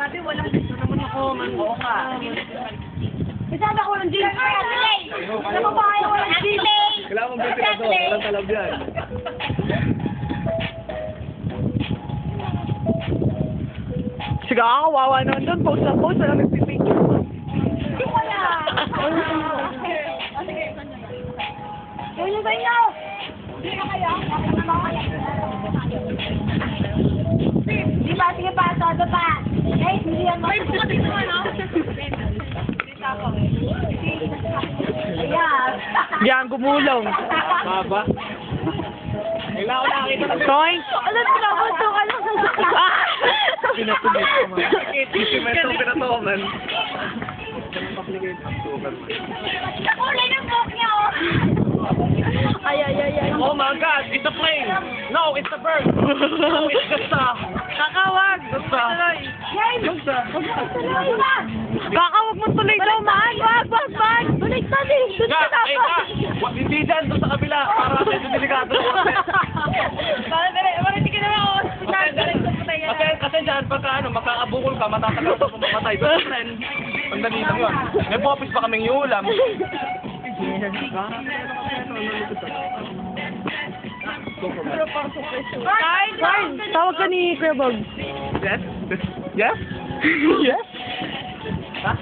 Sabi walang dito naman ako. Oo ka. Sabi ko walang dito. Ano mo ba kayo walang dito? Kailangan mong ventilador. Walang talab yan. Sige, kawawa naman doon. Post na post. Walang nagpipicture. Wala. Yun yung ganyo. Hindi na kayo. Di ba? Sige pa. Todo pa. Eh, hindi yan Ay, buka dito ano? Ayan. Yan, gumulong. Baba. Kailangan ko nakakita ng Toy? Alam mo na, gusto ka lang sa pinatulis ko man. Isimento pinatoman. Nakulay ng book niya, oh. Ay. Oh my God! It's a plane! No, it's a bird! No, it's just a... Kakawag. Just a... Just a... Kakawag mo tuloy daw, man. Wag. Baliktad eh. Doon ka Ka! Ay, ka! Hindi dyan, doon sa kabila. Para medyo delikado. Hindi ka naman, oh. Kasi dyan, pagka ano, makakabukol ka, matatagal ka pumamatay. Pero friend, ang dali lang yun. May popis pa kaming iulam. Carl, tawag ka ni Kuya Bog. Yes? Yes? Yes? Ha?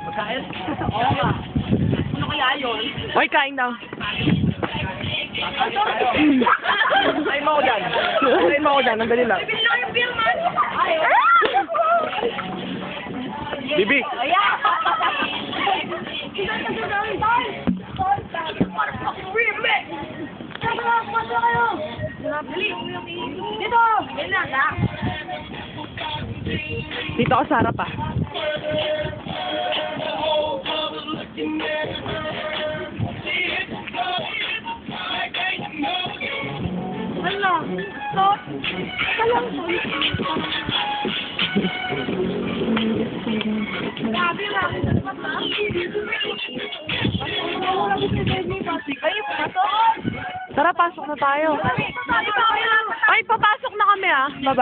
Magkain? Oo nga. Ano kaya yun? Oy, kain daw. Ay mo ko dyan. Ay mo ko dyan, ang dali lang. Bili lang yung beer, man. Bibi! Ayan. Dito! Dito ako sa harap ah. Ano? So, kalang po. Grabe lang. Kayo pumasok? Tara, pasok na tayo. Ay, papasok na kami ah. Baba.